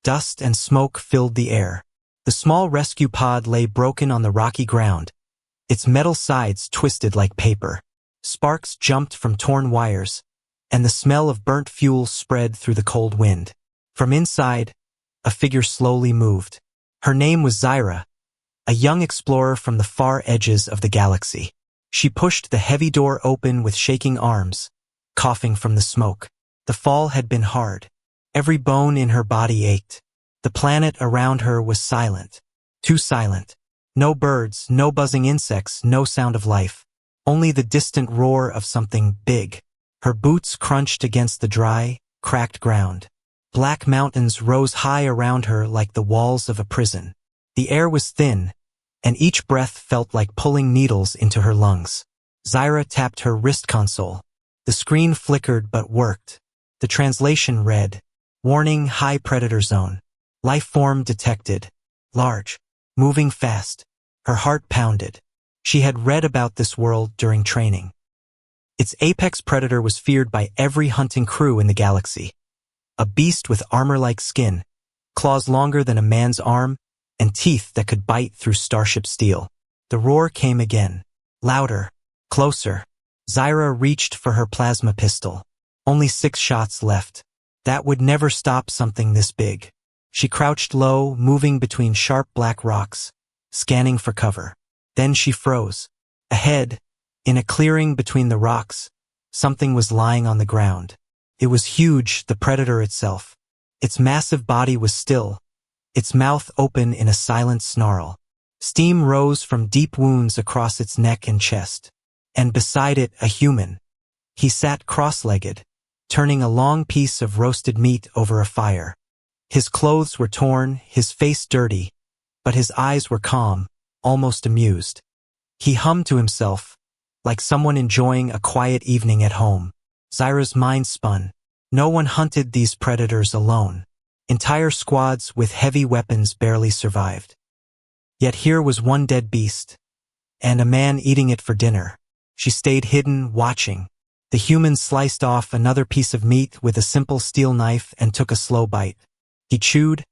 Dust and smoke filled the air. The small rescue pod lay broken on the rocky ground, its metal sides twisted like paper. Sparks jumped from torn wires, and the smell of burnt fuel spread through the cold wind. From inside, a figure slowly moved. Her name was Zyra, a young explorer from the far edges of the galaxy. She pushed the heavy door open with shaking arms, coughing from the smoke. The fall had been hard. Every bone in her body ached. The planet around her was silent. Too silent. No birds, no buzzing insects, no sound of life. Only the distant roar of something big. Her boots crunched against the dry, cracked ground. Black mountains rose high around her like the walls of a prison. The air was thin, and each breath felt like pulling needles into her lungs. Zyra tapped her wrist console. The screen flickered but worked. The translation read, "Warning, high predator zone. Life form detected. Large. Moving fast." Her heart pounded. She had read about this world during training. Its apex predator was feared by every hunting crew in the galaxy. A beast with armor-like skin, claws longer than a man's arm, and teeth that could bite through starship steel. The roar came again. Louder. Closer. Zyra reached for her plasma pistol. Only 6 shots left. That would never stop something this big. She crouched low, moving between sharp black rocks, scanning for cover. Then she froze. Ahead, in a clearing between the rocks, something was lying on the ground. It was huge, the predator itself. Its massive body was still, its mouth open in a silent snarl. Steam rose from deep wounds across its neck and chest. And beside it, a human. He sat cross-legged, turning a long piece of roasted meat over a fire. His clothes were torn, his face dirty, but his eyes were calm, almost amused. He hummed to himself, like someone enjoying a quiet evening at home. Zyra's mind spun. No one hunted these predators alone. Entire squads with heavy weapons barely survived. Yet here was one dead beast, and a man eating it for dinner. She stayed hidden, watching. The human sliced off another piece of meat with a simple steel knife and took a slow bite. He chewed,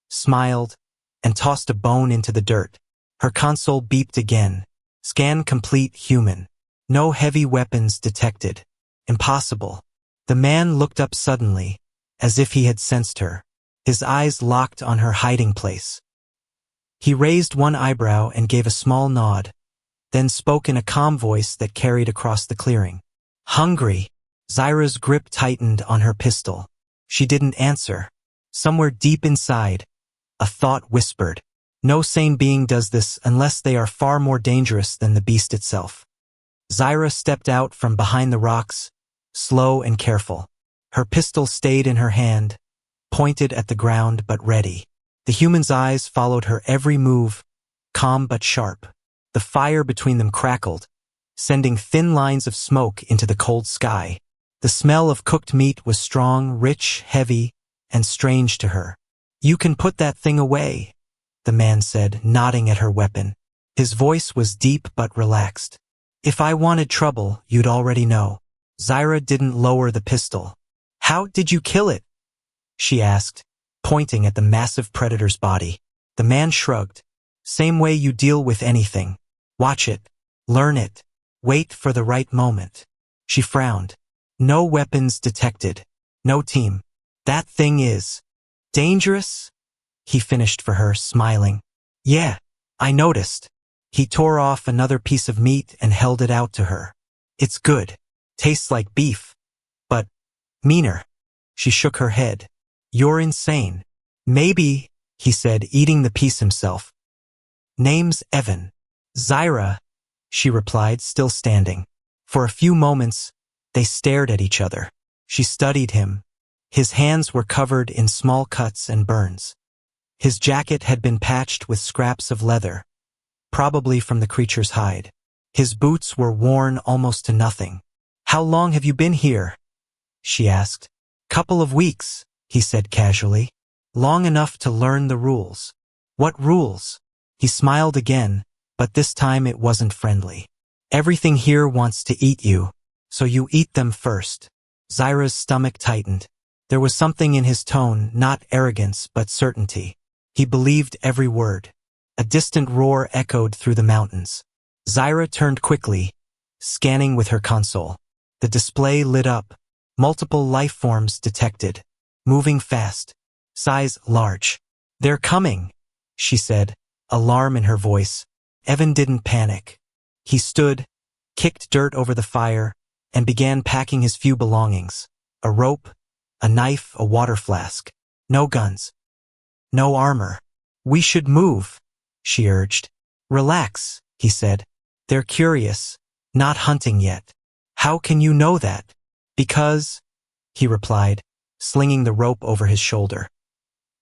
smiled, and tossed a bone into the dirt. Her console beeped again. Scan complete, human. No heavy weapons detected. Impossible. The man looked up suddenly, as if he had sensed her. His eyes locked on her hiding place. He raised one eyebrow and gave a small nod, then spoke in a calm voice that carried across the clearing. "Hungry." Zyra's grip tightened on her pistol. She didn't answer. Somewhere deep inside, a thought whispered, "No sane being does this unless they are far more dangerous than the beast itself." Zyra stepped out from behind the rocks, slow and careful. Her pistol stayed in her hand, pointed at the ground but ready. The human's eyes followed her every move, calm but sharp. The fire between them crackled, sending thin lines of smoke into the cold sky. The smell of cooked meat was strong, rich, heavy, and strange to her. "You can put that thing away," the man said, nodding at her weapon. His voice was deep but relaxed. "If I wanted trouble, you'd already know." Zyra didn't lower the pistol. "How did you kill it?" she asked, pointing at the massive predator's body. The man shrugged. "Same way you deal with anything. Watch it. Learn it. Wait for the right moment." She frowned. "No weapons detected. No team. That thing is dangerous?" he finished for her, smiling. "Yeah, I noticed." He tore off another piece of meat and held it out to her. "It's good. Tastes like beef. But meaner." She shook her head. "You're insane." "Maybe," he said, eating the piece himself. "Name's Evan." "Zyra," she replied, still standing. For a few moments, they stared at each other. She studied him. His hands were covered in small cuts and burns. His jacket had been patched with scraps of leather, probably from the creature's hide. His boots were worn almost to nothing. "How long have you been here?" she asked. "Couple of weeks," he said casually. "Long enough to learn the rules." "What rules?" He smiled again, but this time it wasn't friendly. "Everything here wants to eat you, so you eat them first." Zyra's stomach tightened. There was something in his tone, not arrogance but certainty. He believed every word. A distant roar echoed through the mountains. Zyra turned quickly, scanning with her console. The display lit up. Multiple life forms detected. Moving fast. Size large. "They're coming," she said, alarm in her voice. Evan didn't panic. He stood, kicked dirt over the fire, and began packing his few belongings. A rope, a knife, a water flask. No guns. No armor. "We should move," she urged. "Relax," he said. "They're curious, not hunting yet." "How can you know that?" "Because," he replied, slinging the rope over his shoulder.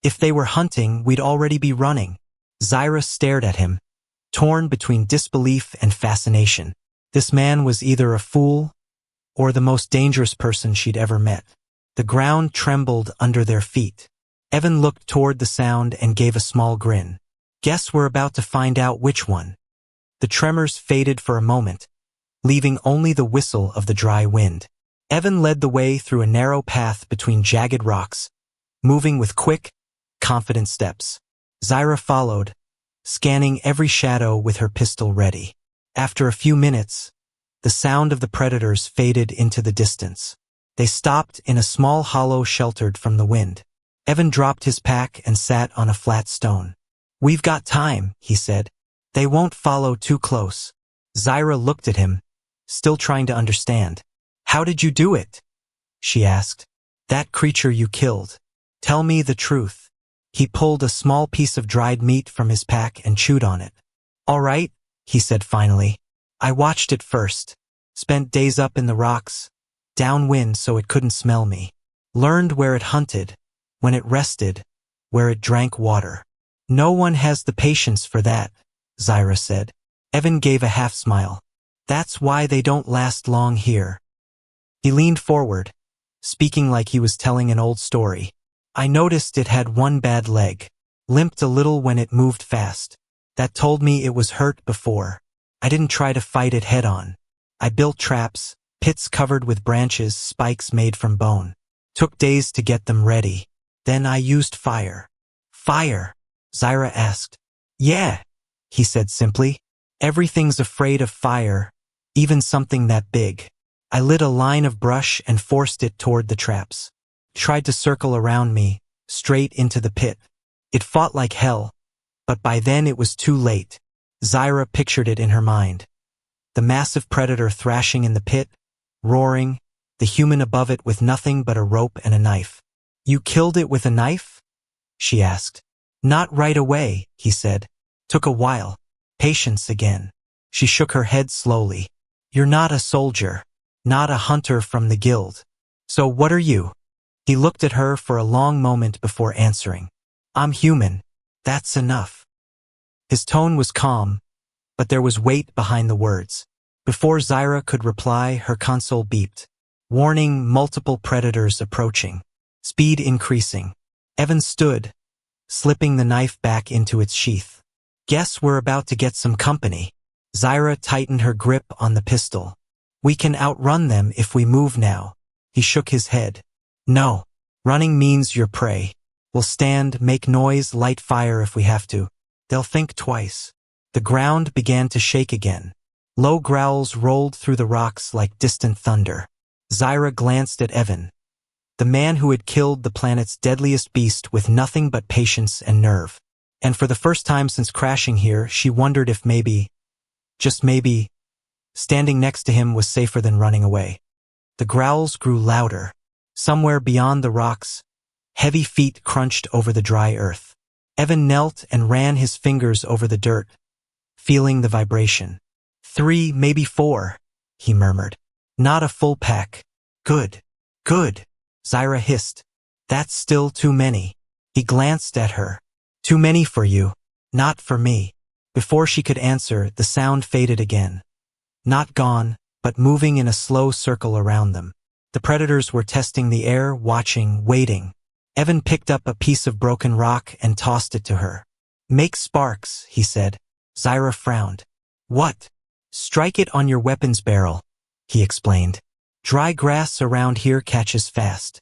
"If they were hunting, we'd already be running." Zyra stared at him, torn between disbelief and fascination. This man was either a fool or the most dangerous person she'd ever met. The ground trembled under their feet. Evan looked toward the sound and gave a small grin. "Guess we're about to find out which one." The tremors faded for a moment, leaving only the whistle of the dry wind. Evan led the way through a narrow path between jagged rocks, moving with quick, confident steps. Zyra followed, scanning every shadow with her pistol ready. After a few minutes, the sound of the predators faded into the distance. They stopped in a small hollow sheltered from the wind. Evan dropped his pack and sat on a flat stone. "We've got time," he said. "They won't follow too close." Zyra looked at him, still trying to understand. "How did you do it?" she asked. "That creature you killed. Tell me the truth." He pulled a small piece of dried meat from his pack and chewed on it. "All right," he said finally. "I watched it first. Spent days up in the rocks, downwind so it couldn't smell me. Learned where it hunted, when it rested, where it drank water." "No one has the patience for that," Zyra said. Evan gave a half smile. "That's why they don't last long here." He leaned forward, speaking like he was telling an old story. "I noticed it had one bad leg. Limped a little when it moved fast. That told me it was hurt before. I didn't try to fight it head on. I built traps, pits covered with branches, spikes made from bone. Took days to get them ready. Then I used fire." "Fire?" Zyra asked. "Yeah," he said simply. "Everything's afraid of fire, even something that big. I lit a line of brush and forced it toward the traps. Tried to circle around me, straight into the pit. It fought like hell, but by then it was too late." Zyra pictured it in her mind. The massive predator thrashing in the pit, roaring, the human above it with nothing but a rope and a knife. "You killed it with a knife?" she asked. "Not right away," he said. "Took a while. Patience again." She shook her head slowly. "You're not a soldier. Not a hunter from the guild. So what are you?" He looked at her for a long moment before answering. "I'm human. That's enough." His tone was calm, but there was weight behind the words. Before Zyra could reply, her console beeped. Warning: multiple predators approaching. Speed increasing. Evan stood, slipping the knife back into its sheath. "Guess we're about to get some company." Zyra tightened her grip on the pistol. "We can outrun them if we move now." He shook his head. "No. Running means your prey. We'll stand, make noise, light fire if we have to. They'll think twice." The ground began to shake again. Low growls rolled through the rocks like distant thunder. Zyra glanced at Evan, the man who had killed the planet's deadliest beast with nothing but patience and nerve. And for the first time since crashing here, she wondered if maybe, just maybe, standing next to him was safer than running away. The growls grew louder. Somewhere beyond the rocks, heavy feet crunched over the dry earth. Evan knelt and ran his fingers over the dirt, feeling the vibration. 3, maybe 4, he murmured. "Not a full pack. Good. Good." Zyra hissed. "That's still too many." He glanced at her. "Too many for you. Not for me." Before she could answer, the sound faded again. Not gone, but moving in a slow circle around them. The predators were testing the air, watching, waiting. Evan picked up a piece of broken rock and tossed it to her. "Make sparks," he said. Zyra frowned. "What?" "Strike it on your weapon's barrel," he explained. "Dry grass around here catches fast."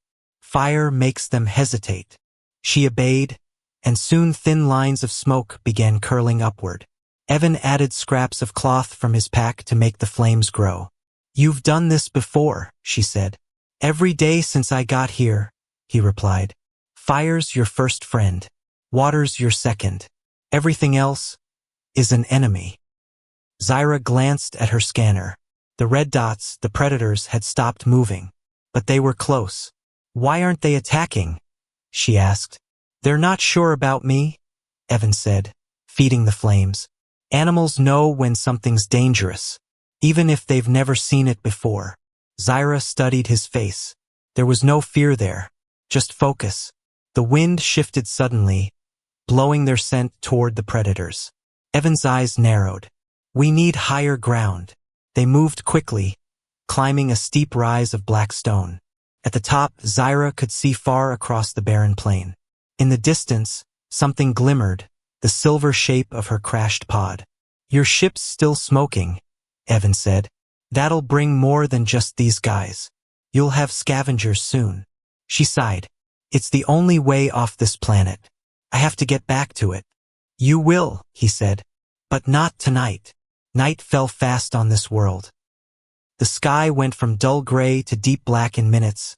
Fire makes them hesitate. She obeyed, and soon thin lines of smoke began curling upward. Evan added scraps of cloth from his pack to make the flames grow. "You've done this before," she said. "Every day since I got here," he replied. "Fire's your first friend. Water's your second. Everything else is an enemy." Zyra glanced at her scanner. The red dots, the predators, had stopped moving. But they were close. "Why aren't they attacking?" she asked. "They're not sure about me," Evan said, feeding the flames. "Animals know when something's dangerous, even if they've never seen it before." Zyra studied his face. There was no fear there, just focus. The wind shifted suddenly, blowing their scent toward the predators. Evan's eyes narrowed. "We need higher ground." They moved quickly, climbing a steep rise of black stone. At the top, Zyra could see far across the barren plain. In the distance, something glimmered, the silver shape of her crashed pod. "Your ship's still smoking," Evan said. "That'll bring more than just these guys. You'll have scavengers soon." She sighed. "It's the only way off this planet. I have to get back to it." "You will," he said. "But not tonight." Night fell fast on this world. The sky went from dull gray to deep black in minutes,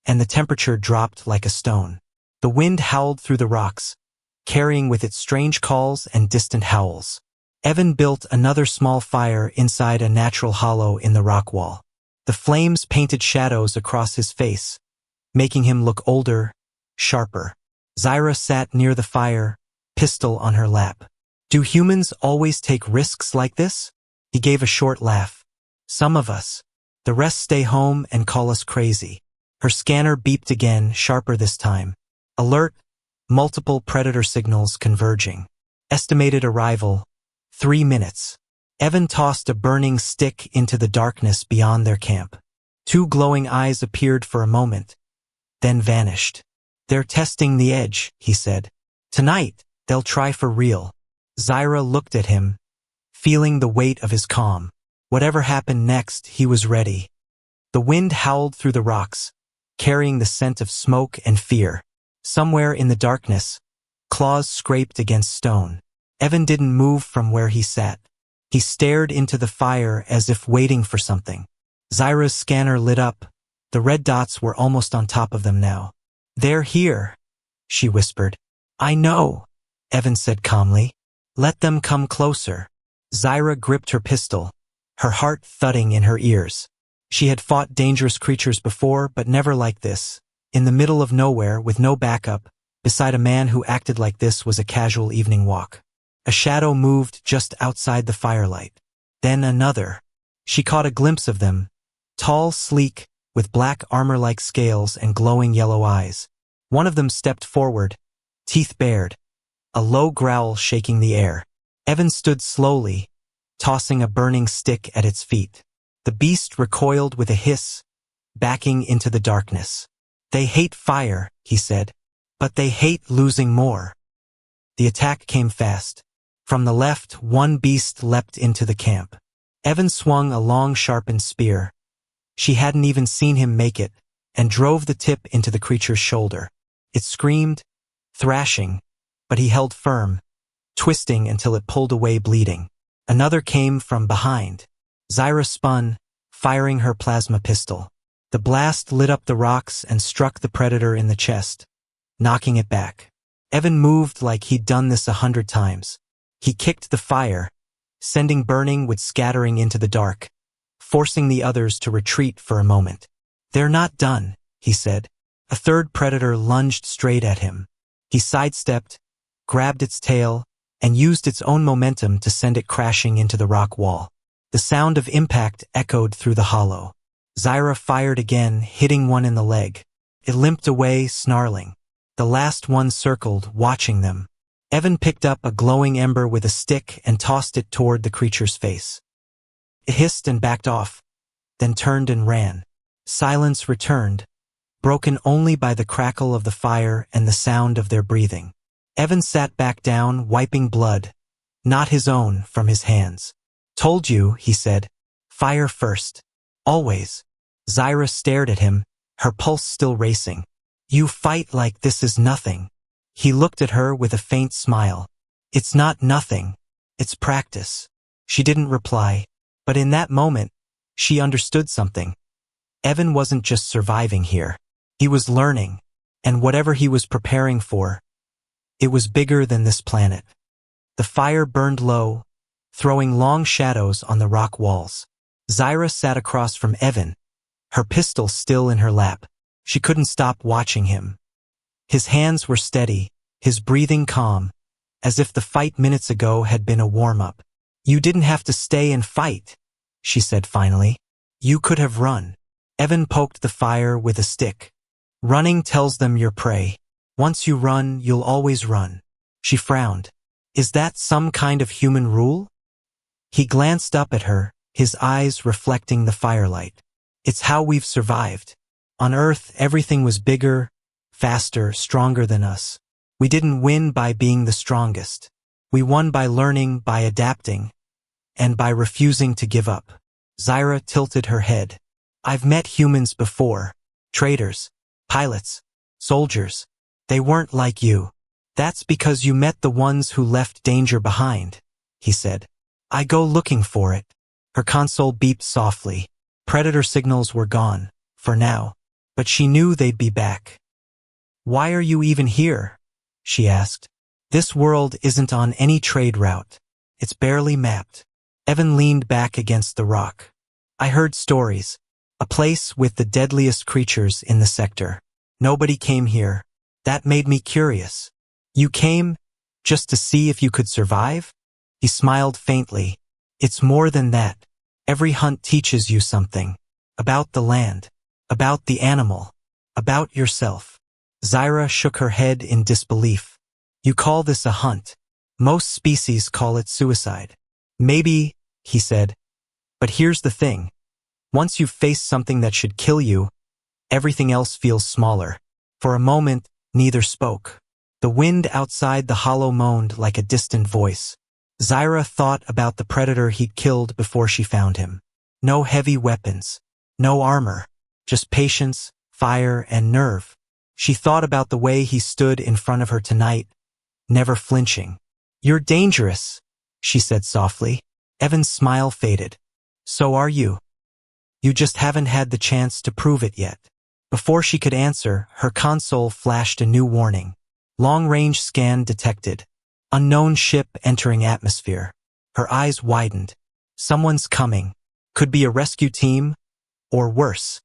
and the temperature dropped like a stone. The wind howled through the rocks, carrying with it strange calls and distant howls. Evan built another small fire inside a natural hollow in the rock wall. The flames painted shadows across his face, making him look older, sharper. Zyra sat near the fire, pistol on her lap. "Do humans always take risks like this?" He gave a short laugh. "Some of us. The rest stay home and call us crazy." Her scanner beeped again, sharper this time. "Alert, multiple predator signals converging. Estimated arrival, 3 minutes." Evan tossed a burning stick into the darkness beyond their camp. 2 glowing eyes appeared for a moment, then vanished. "They're testing the edge," he said. "Tonight, they'll try for real." Zyra looked at him, feeling the weight of his calm. Whatever happened next, he was ready. The wind howled through the rocks, carrying the scent of smoke and fear. Somewhere in the darkness, claws scraped against stone. Evan didn't move from where he sat. He stared into the fire as if waiting for something. Zyra's scanner lit up. The red dots were almost on top of them now. "They're here," she whispered. "I know," Evan said calmly. "Let them come closer." Zyra gripped her pistol, her heart thudding in her ears. She had fought dangerous creatures before, but never like this. In the middle of nowhere, with no backup, beside a man who acted like this was a casual evening walk. A shadow moved just outside the firelight. Then another. She caught a glimpse of them, tall, sleek, with black armor-like scales and glowing yellow eyes. One of them stepped forward, teeth bared, a low growl shaking the air. Evan stood slowly, tossing a burning stick at its feet. The beast recoiled with a hiss, backing into the darkness. "They hate fire," he said, "but they hate losing more." The attack came fast. From the left, one beast leapt into the camp. Evan swung a long, sharpened spear. She hadn't even seen him make it, and drove the tip into the creature's shoulder. It screamed, thrashing, but he held firm, twisting until it pulled away bleeding. Another came from behind. Zyra spun, firing her plasma pistol. The blast lit up the rocks and struck the predator in the chest, knocking it back. Evan moved like he'd done this 100 times. He kicked the fire, sending burning wood scattering into the dark, forcing the others to retreat for a moment. "They're not done," he said. A third predator lunged straight at him. He sidestepped, grabbed its tail, and used its own momentum to send it crashing into the rock wall. The sound of impact echoed through the hollow. Zyra fired again, hitting one in the leg. It limped away, snarling. The last one circled, watching them. Evan picked up a glowing ember with a stick and tossed it toward the creature's face. It hissed and backed off, then turned and ran. Silence returned, broken only by the crackle of the fire and the sound of their breathing. Evan sat back down, wiping blood, not his own, from his hands. "Told you," he said. "Fire first. Always." Zyra stared at him, her pulse still racing. You fight like this is nothing. He looked at her with a faint smile. It's not nothing. It's practice. She didn't reply, but in that moment, she understood something. Evan wasn't just surviving here. He was learning, and whatever he was preparing for, it was bigger than this planet. The fire burned low, throwing long shadows on the rock walls. Zyra sat across from Evan, her pistol still in her lap. She couldn't stop watching him. His hands were steady, his breathing calm, as if the fight minutes ago had been a warm-up. You didn't have to stay and fight, she said finally. You could have run. Evan poked the fire with a stick. Running tells them you're prey. Once you run, you'll always run. She frowned. Is that some kind of human rule? He glanced up at her, his eyes reflecting the firelight. It's how we've survived. On Earth, everything was bigger, faster, stronger than us. We didn't win by being the strongest. We won by learning, by adapting, and by refusing to give up. Zyra tilted her head. I've met humans before. Traders, pilots, soldiers. They weren't like you. That's because you met the ones who left danger behind, he said. I go looking for it. Her console beeped softly. Predator signals were gone, for now, but she knew they'd be back. Why are you even here? She asked. This world isn't on any trade route. It's barely mapped. Evan leaned back against the rock. I heard stories. A place with the deadliest creatures in the sector. Nobody came here. That made me curious. You came just to see if you could survive? He smiled faintly. It's more than that. Every hunt teaches you something. About the land. About the animal. About yourself. Zyra shook her head in disbelief. You call this a hunt. Most species call it suicide. Maybe, he said. But here's the thing. Once you've faced something that should kill you, everything else feels smaller. For a moment, neither spoke. The wind outside the hollow moaned like a distant voice. Zyra thought about the predator he'd killed before she found him. No heavy weapons. No armor. Just patience, fire, and nerve. She thought about the way he stood in front of her tonight, never flinching. You're dangerous, she said softly. Evan's smile faded. So are you. You just haven't had the chance to prove it yet. Before she could answer, her console flashed a new warning. Long-range scan detected. Unknown ship entering atmosphere. Her eyes widened. Someone's coming. Could be a rescue team, or worse.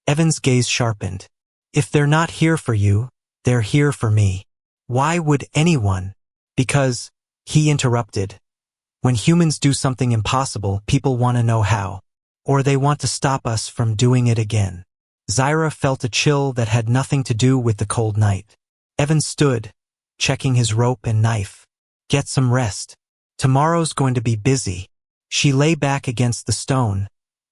Evan's gaze sharpened. If they're not here for you, they're here for me. Why would anyone? Because, he interrupted. When humans do something impossible, people want to know how. Or they want to stop us from doing it again. Zyra felt a chill that had nothing to do with the cold night. Evan stood, checking his rope and knife. Get some rest. Tomorrow's going to be busy. She lay back against the stone,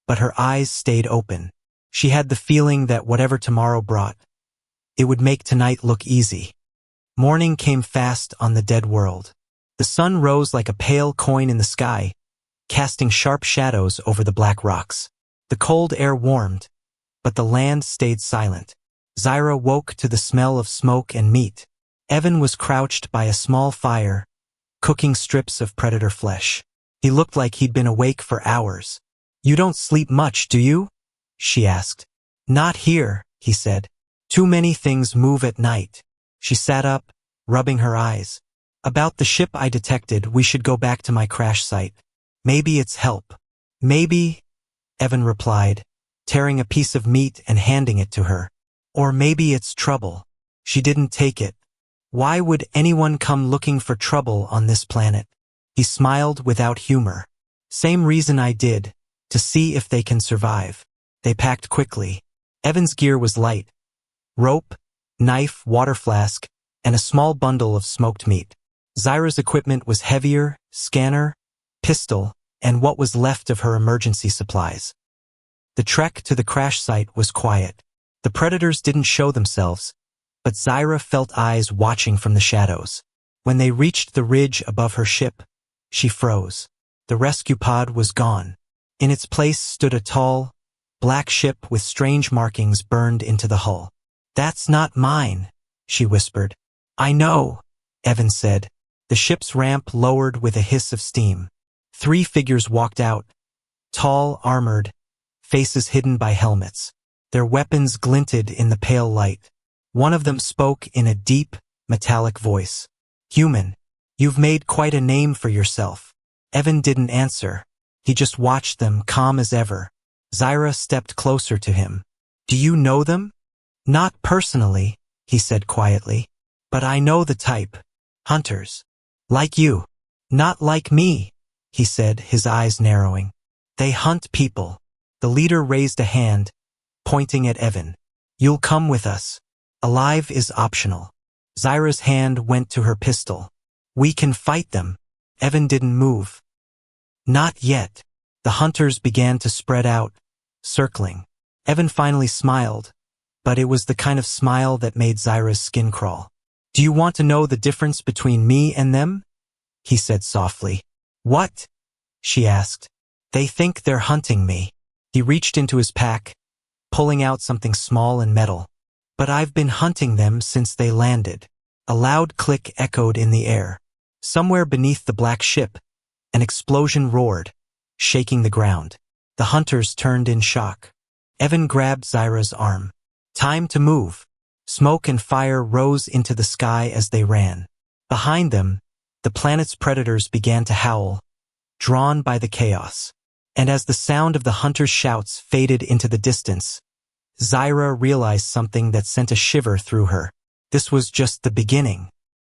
but her eyes stayed open. She had the feeling that whatever tomorrow brought, it would make tonight look easy. Morning came fast on the dead world. The sun rose like a pale coin in the sky, casting sharp shadows over the black rocks. The cold air warmed, but the land stayed silent. Zyra woke to the smell of smoke and meat. Evan was crouched by a small fire, cooking strips of predator flesh. He looked like he'd been awake for hours. You don't sleep much, do you? She asked. Not here, he said. Too many things move at night. She sat up, rubbing her eyes. About the ship I detected, we should go back to my crash site. Maybe it's help. Maybe, Evan replied, tearing a piece of meat and handing it to her. Or maybe it's trouble. She didn't take it. Why would anyone come looking for trouble on this planet? He smiled without humor. Same reason I did, to see if they can survive. They packed quickly. Evan's gear was light. Rope, knife, water flask, and a small bundle of smoked meat. Zyra's equipment was heavier, scanner, pistol, and what was left of her emergency supplies. The trek to the crash site was quiet. The predators didn't show themselves, but Zyra felt eyes watching from the shadows. When they reached the ridge above her ship, she froze. The rescue pod was gone. In its place stood a tall, black ship with strange markings burned into the hull. That's not mine, she whispered. I know, Evan said. The ship's ramp lowered with a hiss of steam. 3 figures walked out, tall, armored, faces hidden by helmets. Their weapons glinted in the pale light. One of them spoke in a deep, metallic voice. Human, you've made quite a name for yourself. Evan didn't answer. He just watched them, calm as ever. Zyra stepped closer to him. Do you know them? Not personally, he said quietly. But I know the type. Hunters. Like you. Not like me, he said, his eyes narrowing. They hunt people. The leader raised a hand, pointing at Evan. You'll come with us. Alive is optional. Zyra's hand went to her pistol. We can fight them. Evan didn't move. Not yet. The hunters began to spread out, circling. Evan finally smiled, but it was the kind of smile that made Zyra's skin crawl. Do you want to know the difference between me and them? He said softly. What? She asked. They think they're hunting me. He reached into his pack, pulling out something small and metal. But I've been hunting them since they landed. A loud click echoed in the air. Somewhere beneath the black ship, an explosion roared, shaking the ground. The hunters turned in shock. Evan grabbed Zyra's arm. Time to move. Smoke and fire rose into the sky as they ran. Behind them, the planet's predators began to howl, drawn by the chaos. And as the sound of the hunters' shouts faded into the distance, Zyra realized something that sent a shiver through her. This was just the beginning.